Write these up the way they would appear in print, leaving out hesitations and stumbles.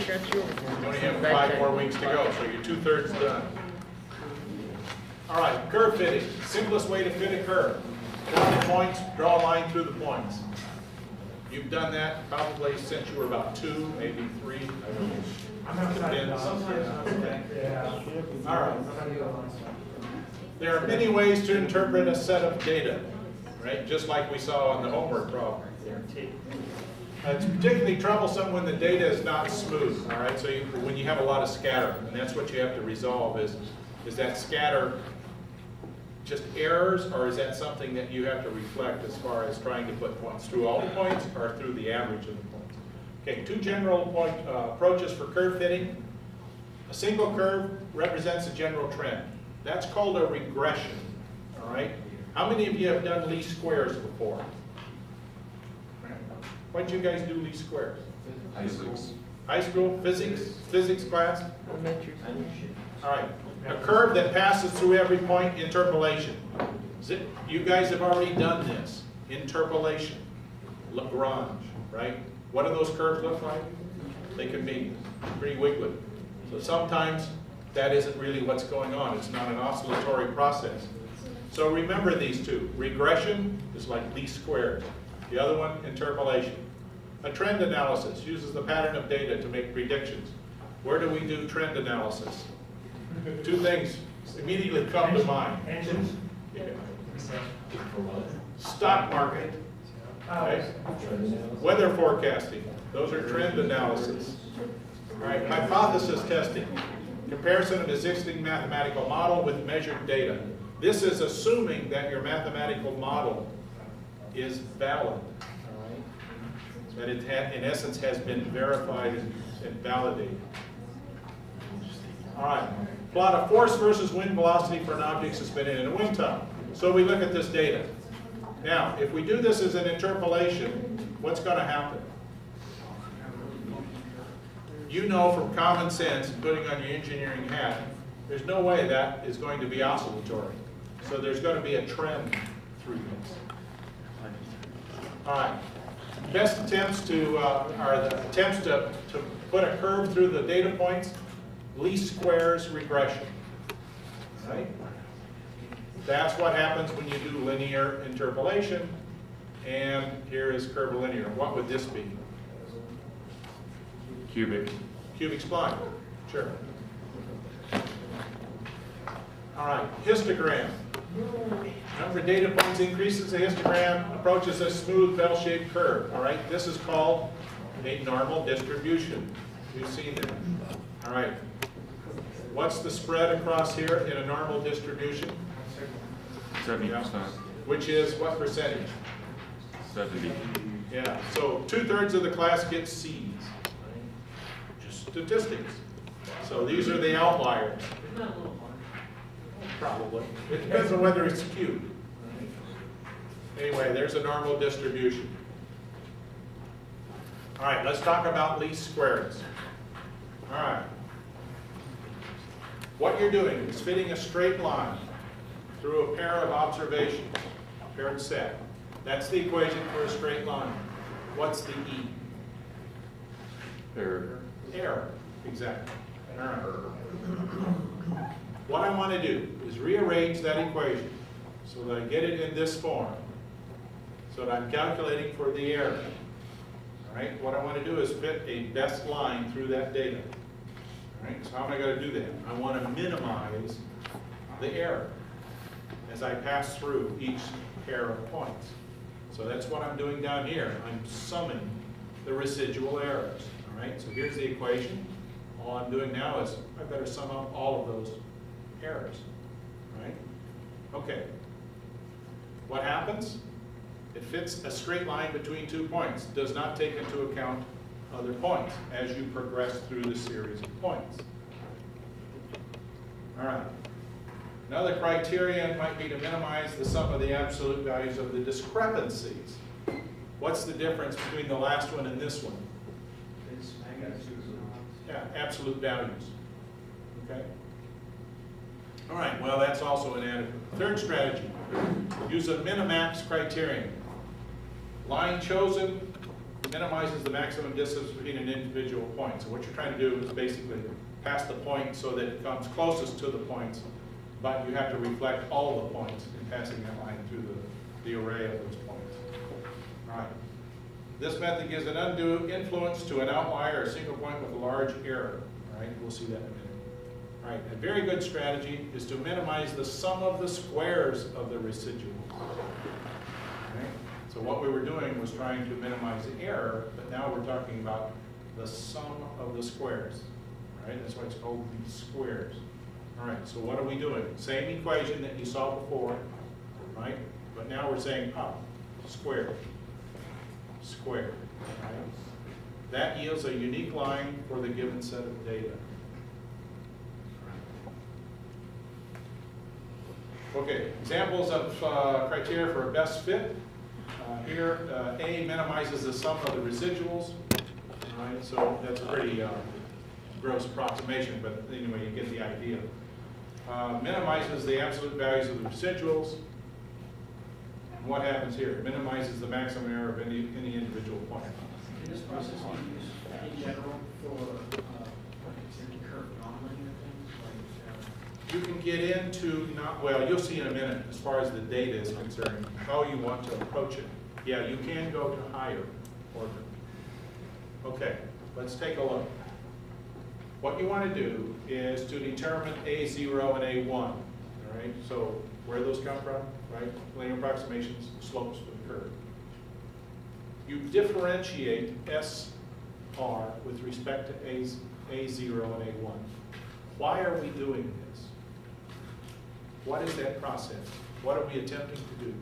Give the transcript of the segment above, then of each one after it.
You only have 5 more weeks to go, so you're 2/3 done. All right, curve fitting. Simplest way to fit a curve. Down the points, draw a line through the points. You've done that probably since you were about 2, maybe 3. I don't know. Depends. All right. There are many ways to interpret a set of data, right? Just like we saw on the homework problem. It's particularly troublesome when the data is not smooth, all right? So when you have a lot of scatter, and that's what you have to resolve is that scatter just errors, or is that something that you have to reflect as far as trying to put points through all the points or through the average of the points? Okay, 2 general approaches for curve fitting. A single curve represents a general trend. That's called a regression, all right? How many of you have done least squares before? Why did you guys do least squares? High school, physics class? All right, a curve that passes through every point, interpolation. You guys have already done this, interpolation, Lagrange, right? What do those curves look like? They can be pretty wiggly. So sometimes that isn't really what's going on. It's not an oscillatory process. So remember these two. Regression is like least squares. The other one, interpolation. A trend analysis uses the pattern of data to make predictions. Where do we do trend analysis? 2 things immediately come to mind. Yeah. Stock market. Okay. Weather forecasting. Those are trend analysis. All right, hypothesis testing. Comparison of existing mathematical model with measured data. This is assuming that your mathematical model is valid. All right? That it in essence has been verified and validated. All right. Plot a force versus wind velocity for an object suspended in a wind tunnel. So we look at this data. Now, if we do this as an interpolation, what's going to happen? You know from common sense, putting on your engineering hat, there's no way that is going to be oscillatory. So there's going to be a trend through this. All right. Best attempts are the attempts to put a curve through the data points. Least squares regression. Right? That's what happens when you do linear interpolation. And here is curvilinear. What would this be? Cubic. Cubic spline. Sure. All right. Histogram. Number of data points increases the histogram, approaches a smooth bell-shaped curve. All right. This is called a normal distribution. You've seen that. All right. What's the spread across here in a normal distribution? 70%. Which is what percentage? 70. Yeah, so 2/3 of the class gets C's. Just statistics. So these are the outliers. Probably. It depends on whether it's skewed. Anyway, there's a normal distribution. All right, let's talk about least squares. All right. What you're doing is fitting a straight line through a pair of observations, paired set. That's the equation for a straight line. What's the E? Error. Error, exactly. All right. What I want to do is rearrange that equation so that I get it in this form, so that I'm calculating for the error. All right. What I want to do is fit a best line through that data. All right. So how am I going to do that? I want to minimize the error as I pass through each pair of points. So that's what I'm doing down here. I'm summing the residual errors. All right. So here's the equation. All I'm doing now is I better sum up all of those errors. Right? Okay. What happens? It fits a straight line between 2 points. Does not take into account other points as you progress through the series of points. All right. Another criterion might be to minimize the sum of the absolute values of the discrepancies. What's the difference between the last one and this one? Yeah, absolute values. Okay? All right, well, that's also inadequate. Third strategy, use a minimax criterion. Line chosen, minimizes the maximum distance between an individual point. So what you're trying to do is basically pass the point so that it comes closest to the points, but you have to reflect all the points in passing that line through the array of those points. All right. This method gives an undue influence to an outlier or a single point with a large error. All right, we'll see that in a minute. All right, a very good strategy is to minimize the sum of the squares of the residual. Okay? So what we were doing was trying to minimize the error, but now we're talking about the sum of the squares. Right? That's why it's called the squares. All right, so what are we doing? Same equation that you saw before, right? But now we're saying up, squared, squared. Right? That yields a unique line for the given set of data. Okay, examples of criteria for a best fit. Here, A minimizes the sum of the residuals. Right? So that's a pretty gross approximation, but anyway, you get the idea. Minimizes the absolute values of the residuals. And what happens here? It minimizes the maximum error of any individual point. Can this process be used in general for considering curve nonlinear things? Like, You can get into, well, you'll see in a minute as far as the data is concerned, how you want to approach it. Yeah, you can go to higher order. Okay, let's take a look. What you want to do is to determine A0 and A1. All right, so where do those come from? Right, linear approximations, slopes for the curve. You differentiate SR with respect to A0 and A1. Why are we doing this? What is that process? What are we attempting to do?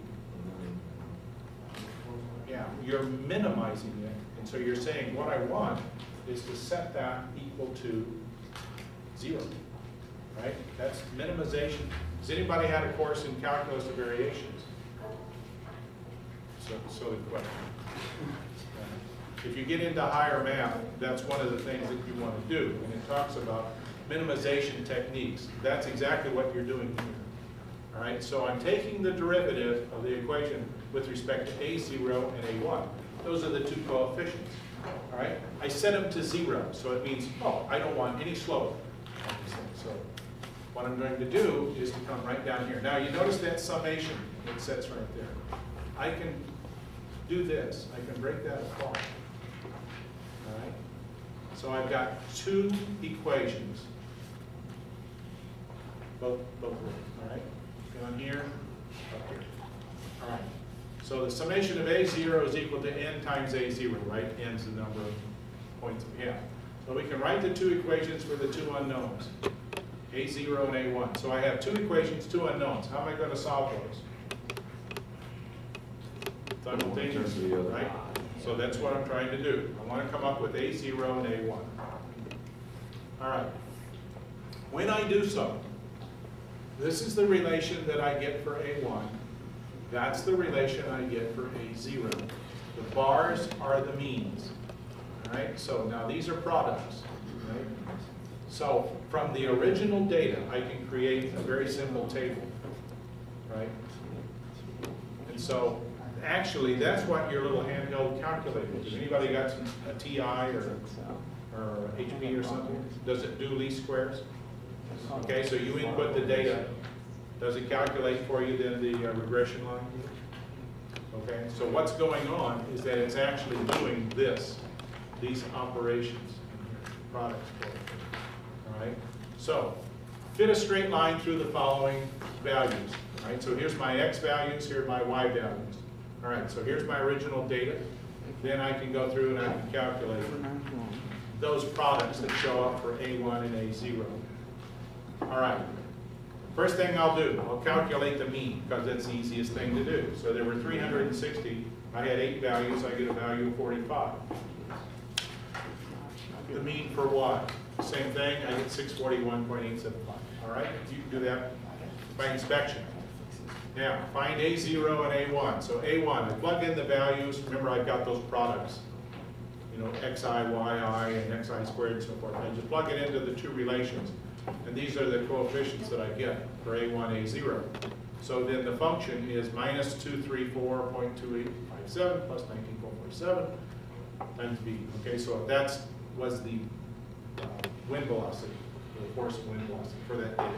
Yeah, you're minimizing it, and so you're saying what I want is to set that equal to 0, right? That's minimization. Has anybody had a course in calculus of variations? So the question. If you get into higher math, that's one of the things that you want to do, and it talks about minimization techniques. That's exactly what you're doing here. All right, so I'm taking the derivative of the equation with respect to A0 and A1. Those are the two coefficients. All right, I set them to 0, so it means, oh, I don't want any slope. So what I'm going to do is to come right down here. Now you notice that summation that sits right there. I can do this. I can break that apart. All right, so I've got two equations. Both ways. All right, down here, up here. All right. So the summation of A0 is equal to n times A0, right? N is the number of points we have. So we can write the two equations for the two unknowns, A0 and A1. So I have two equations, two unknowns. How am I going to solve those? Simultaneously, right? So that's what I'm trying to do. I want to come up with A0 and A1. All right. When I do so, this is the relation that I get for A1. That's the relation I get for A0. The bars are the means. All right, so now these are products. Right? So from the original data, I can create a very simple table. Right? And so actually, that's what your little handheld calculator is. Anybody got a TI or HP or something? Does it do least squares? Okay, so you input the data. Does it calculate for you then the regression line? Okay, so what's going on is that it's actually doing these operations, products. All right, so fit a straight line through the following values. All right, so here's my x values, here are my y values. All right, so here's my original data. Then I can go through and I can calculate those products that show up for A1 and A0. All right. First thing I'll do, I'll calculate the mean, because that's the easiest thing to do. So there were 360, I had 8 values, I get a value of 45. The mean for y, same thing, I get 641.875. All right, you can do that by inspection. Now, find A0 and A1. So A1, I plug in the values, remember I've got those products, you know, xi, yi, and xi squared and so forth. I just plug it into the two relations. And these are the coefficients that I get for A1, A0. So then the function is minus 234.2857 plus 19.47 times V. Okay, so if that was the wind velocity, the force of wind velocity for that data.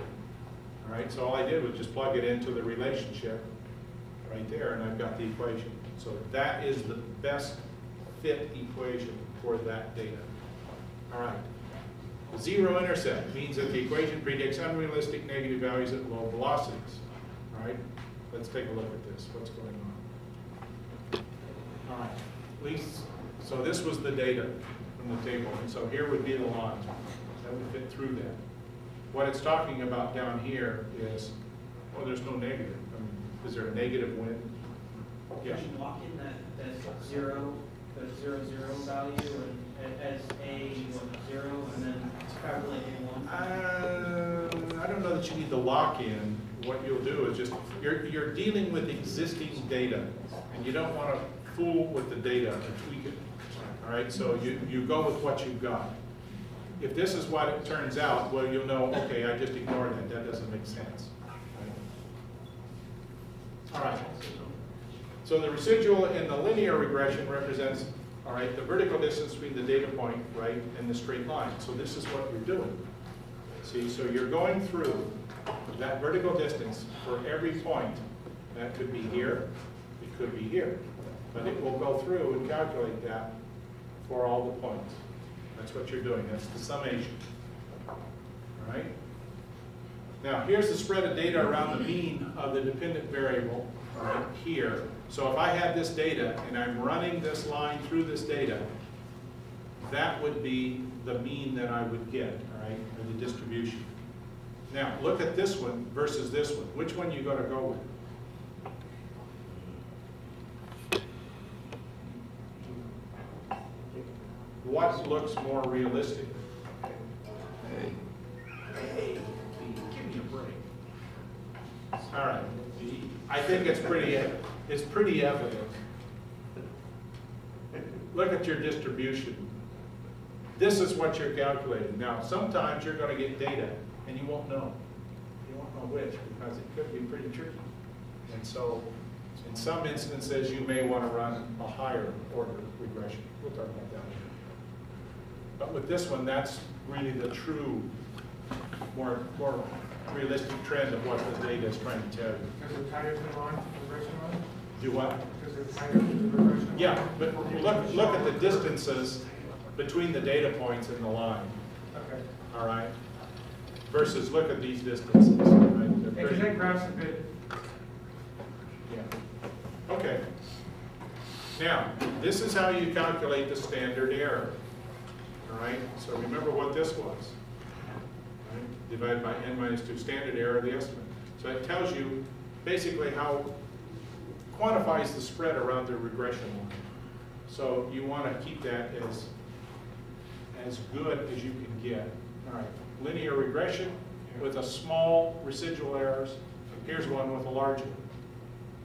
All right, so all I did was just plug it into the relationship right there, and I've got the equation. So that is the best fit equation for that data. All right. Zero intercept means that the equation predicts unrealistic negative values at low velocities. All right, let's take a look at this. What's going on? All right, at least, so this was the data from the table, and so here would be the line that would fit through that. What it's talking about down here is, well, there's no negative. I mean, is there a negative wind? You Yeah. should lock in that zero value and as a 0, and then calculate A1. I don't know that you need the lock-in. What you'll do is just, you're dealing with existing data, and you don't want to fool with the data and tweak it. All right, so you go with what you've got. If this is what it turns out, well, you'll know, okay, I just ignored that. That doesn't make sense. All right. So the residual in the linear regression represents, all right, the vertical distance between the data point, right, and the straight line. So this is what you're doing. See, so you're going through that vertical distance for every point. That could be here, it could be here. But it will go through and calculate that for all the points. That's what you're doing, that's the summation. All right? Now, here's the spread of data around the mean of the dependent variable, right here. So if I had this data and I'm running this line through this data, that would be the mean that I would get, all right, or the distribution. Now, look at this one versus this one. Which one you going to go with? What looks more realistic? Hey, give me a break. All right, I think it's pretty evident. Look at your distribution. This is what you're calculating. Now, sometimes you're going to get data and you won't know. You won't know which, because it could be pretty tricky. And so, in some instances, you may want to run a higher order regression. We'll talk about that later. But with this one, that's really the true, more realistic trend of what the data is trying to tell you. Does it tie it to the line, regression line? Do what? Does it tie it to the regression line? Yeah, but look at the distances between the data points in the line. Okay. All right? Versus look at these distances. Right? They're Because pretty- that graph's a bit, Yeah. Okay. Now, this is how you calculate the standard error. All right? So remember what this was. Right? Divided by n minus 2 standard error of the estimate. So it tells you basically how, quantifies the spread around the regression line. So you want to keep that as good as you can get. All right. Linear regression with a small residual errors. Here's one with a large one.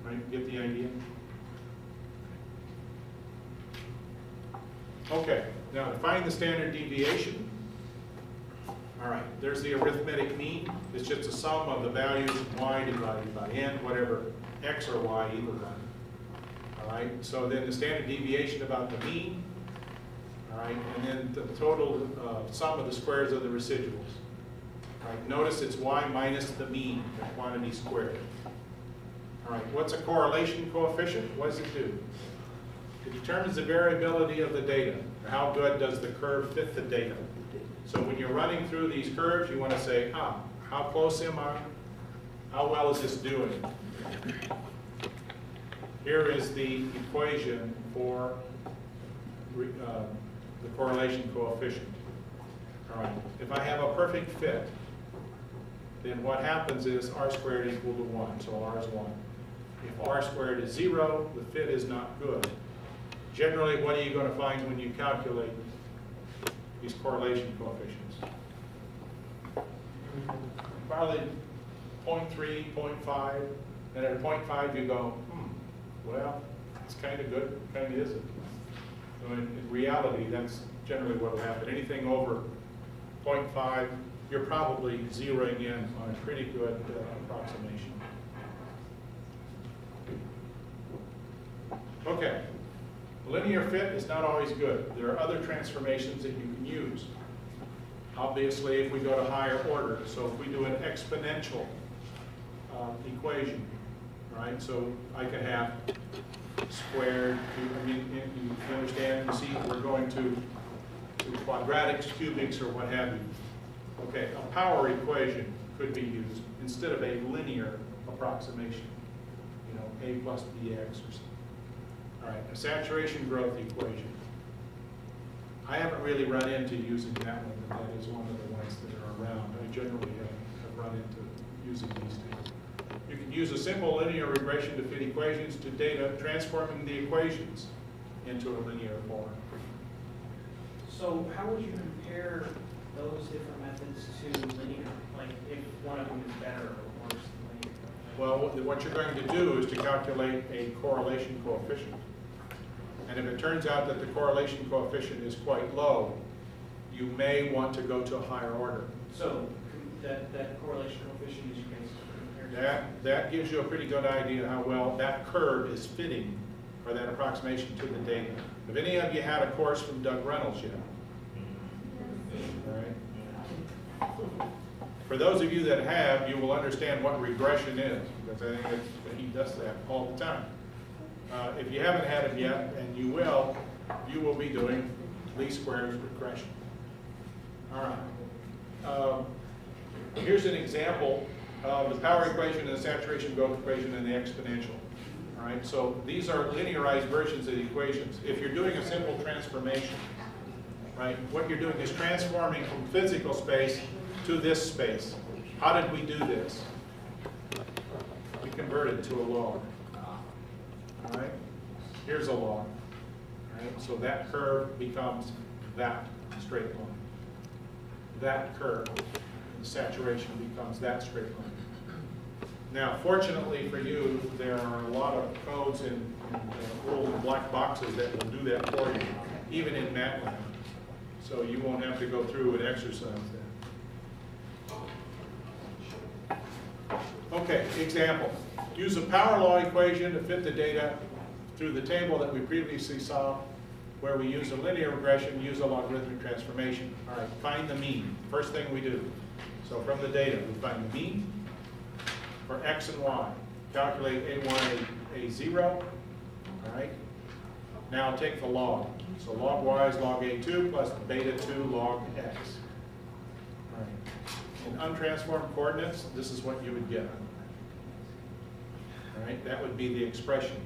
Right? Get the idea? Okay. Now to find the standard deviation. All right. There's the arithmetic mean. It's just a sum of the values y divided by n, whatever x or y, either one. All right. So then the standard deviation about the mean. All right, and then the total sum of the squares of the residuals. All right, notice it's y minus the mean, the quantity squared. All right, what's a correlation coefficient? What does it do? It determines the variability of the data. How good does the curve fit the data? So when you're running through these curves, you want to say, how close am I? How well is this doing? Here is the equation for the correlation coefficient. All right, if I have a perfect fit, then what happens is r squared equal to 1, so r is 1. If r squared is 0, the fit is not good. Generally, what are you going to find when you calculate these correlation coefficients? Probably 0.3, 0.5, and at 0.5 you go, well, it's kind of good, kind of isn't. So in reality, that's generally what will happen. Anything over 0.5, you're probably zeroing in on a pretty good approximation. Okay. Linear fit is not always good. There are other transformations that you can use. Obviously, if we go to higher order, so if we do an exponential equation, right? So I can have squared, I mean, you understand, you see, we're going to quadratics, cubics, or what have you. Okay, a power equation could be used instead of a linear approximation. You know, A plus BX or something. All right, a saturation growth equation. I haven't really run into using that one, but that is one of the ones that are around. I generally have run into using these two. You can use a simple linear regression to fit equations to data, transforming the equations into a linear form. So how would you compare those different methods to linear? Like if one of them is better or worse than linear? Well, what you're going to do is to calculate a correlation coefficient. And if it turns out that the correlation coefficient is quite low, you may want to go to a higher order. So that correlation coefficient is based That gives you a pretty good idea how well that curve is fitting, or that approximation, to the data. Have any of you had a course from Doug Reynolds yet? All right. For those of you that have, you will understand what regression is, because I think that he does that all the time. If you haven't had it yet, and you will be doing least squares regression. All right. Here's an example of the power equation and the saturation growth equation and the exponential. All right, so these are linearized versions of the equations. If you're doing a simple transformation, right, what you're doing is transforming from physical space to this space. How did we do this? We converted to a log. All right, here's a log. All right, so that curve becomes that straight line. That curve, the saturation, becomes that straight line. Now, fortunately for you, there are a lot of codes in little black boxes that will do that for you, even in MATLAB. So you won't have to go through and exercise that. Okay, example. Use a power law equation to fit the data through the table that we previously saw, where we use a linear regression, use a logarithmic transformation. All right, find the mean. First thing we do. So from the data, we find the mean for x and y. Calculate A1, A0. All right. Now take the log. So log y is log A2 plus beta 2 log x. All right. In untransformed coordinates, this is what you would get. All right. That would be the expression.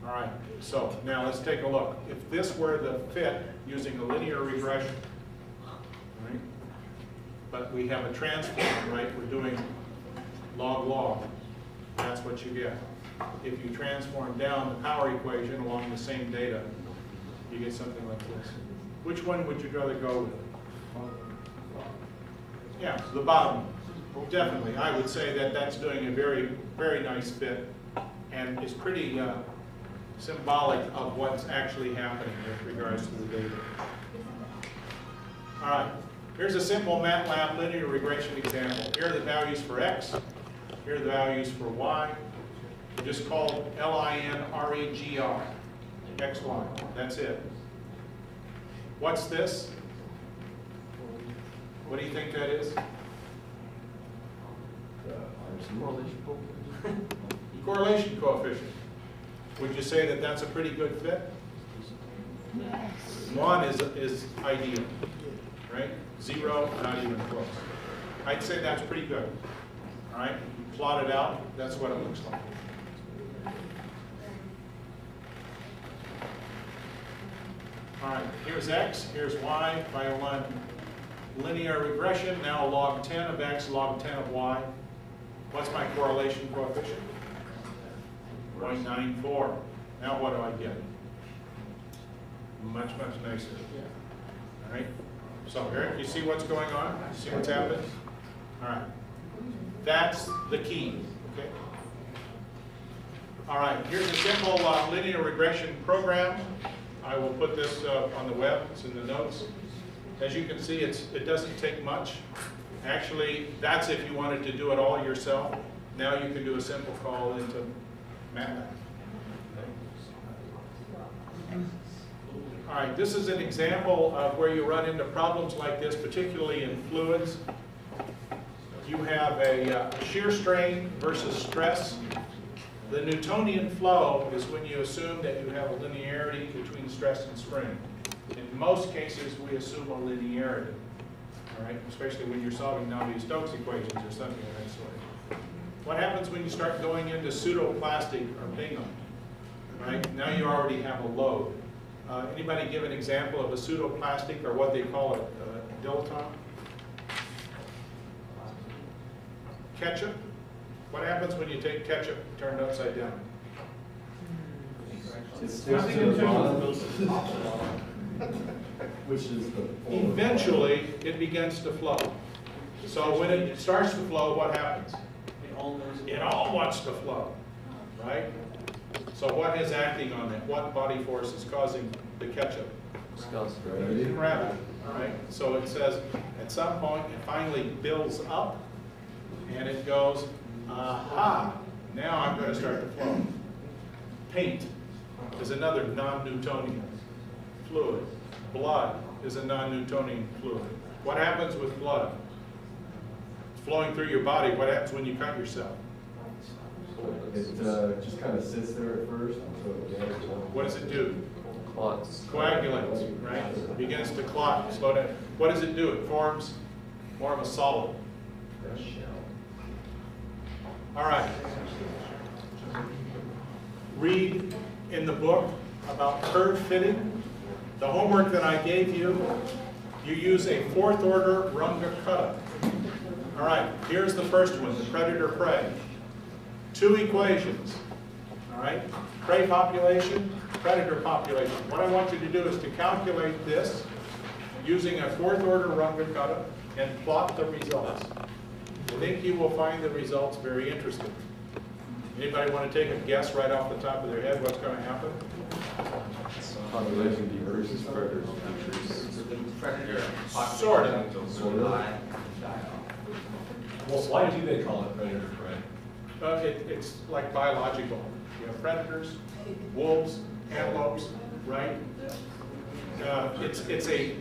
All right. So now let's take a look. If this were the fit using a linear regression, right? But we have a transform, right? We're doing log. That's what you get. If you transform down the power equation along the same data, you get something like this. Which one would you rather go with? Yeah, the bottom. Definitely. I would say that that's doing a very, very nice fit, and is pretty symbolic of what's actually happening with regards to the data. All right. Here's a simple MATLAB linear regression example. Here are the values for x. Here are the values for y. Just called LINREGR, XY. That's it. What's this? What do you think that is? Correlation coefficient. Would you say that that's a pretty good fit? Yes. 1 is ideal, right? 0, not even close. I'd say that's pretty good. All right, you plot it out, that's what it looks like. All right, here's x, here's y, by a linear regression, now log 10 of x, log 10 of y. What's my correlation coefficient? 0.94. Now what do I get? Much, much nicer. All right, so Eric, you see what's going on? You see what's happening? All right, that's the key, okay? All right, here's a simple linear regression program. I will put this on the web, it's in the notes. As you can see, it doesn't take much. Actually, that's if you wanted to do it all yourself. Now you can do a simple call into MATLAB. All right, this is an example of where you run into problems like this, particularly in fluids. You have a shear strain versus stress. The Newtonian flow is when you assume that you have a linearity between stress and strain. In most cases, we assume a linearity, all right? Especially when you're solving Navier-Stokes equations or something of that sort. What happens when you start going into pseudoplastic or bingham, right? Now you already have a load. Anybody give an example of a pseudoplastic or what they call a dilettante? Ketchup. What happens when you take ketchup turned upside down? It's just to the bottom, which is the forward. Eventually, it begins to flow. So when it starts to flow, what happens? It all goes. It all wants to flow, right? So what is acting on it? What body force is causing the ketchup? Gravity. Gravity, all right? So it says, at some point, it finally builds up, and it goes, aha, now I'm going to start to flow. Paint is another non-Newtonian fluid. Blood is a non-Newtonian fluid. What happens with blood? It's flowing through your body. What happens when you cut yourself? It just kind of sits there at first until it gathers up. What does it do? Clots. Coagulates, right? It begins to clot, slow down. What does it do? It forms more of a solid. All right. Read in the book about curve fitting. The homework that I gave you, you use a fourth order Runge-Kutta. All right, here's the first one, the predator-prey. Two equations, all right? Prey population, predator population. What I want you to do is to calculate this using a fourth order Runge-Kutta and plot the results. I think you will find the results very interesting. Anybody want to take a guess right off the top of their head what's going to happen? Population decreases, predators decrease. Predator Sort of. Well, why do they call it predator prey? It's like biological. You have predators, wolves, antelopes, right? It's a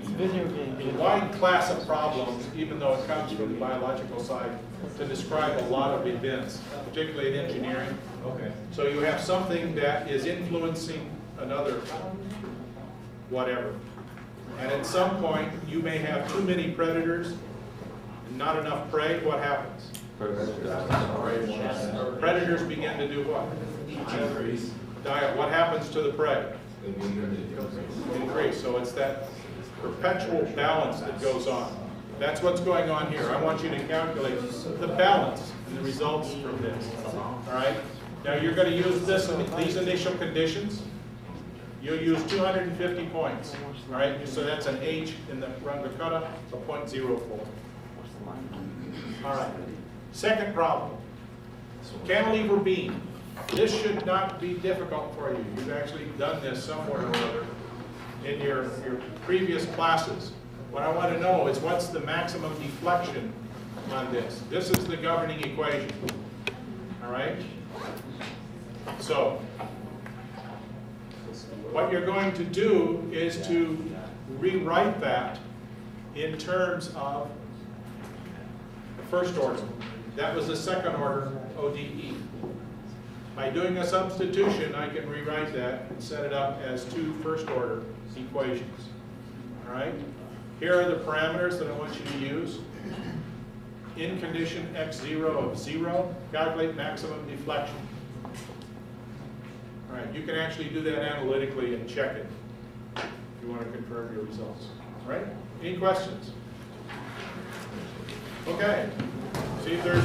wide class of problems, even though it comes from the biological side, to describe a lot of events, particularly in engineering. Okay. So you have something that is influencing another whatever. And at some point, you may have too many predators and not enough prey. What happens? Predators begin to do what? Increase. Die. What happens to the prey? They begin to Increase. So it's that perpetual balance that goes on. That's what's going on here. I want you to calculate the balance and the results from this. All right? Now you're going to use these initial conditions. You'll use 250 points. All right? So that's an H in the Runge-Kutta of 0.04. All right. Second problem. Cantilever beam. This should not be difficult for you. You've actually done this somewhere or other in your previous classes. What I want to know is what's the maximum deflection on this. This is the governing equation. All right? So, what you're going to do is to rewrite that in terms of the first order. That was the second order ODE. By doing a substitution, I can rewrite that and set it up as two first order equations. All right? Here are the parameters that I want you to use. In condition x0 of 0, calculate maximum deflection. All right, you can actually do that analytically and check it if you want to confirm your results. All right? Any questions? Okay. See if there's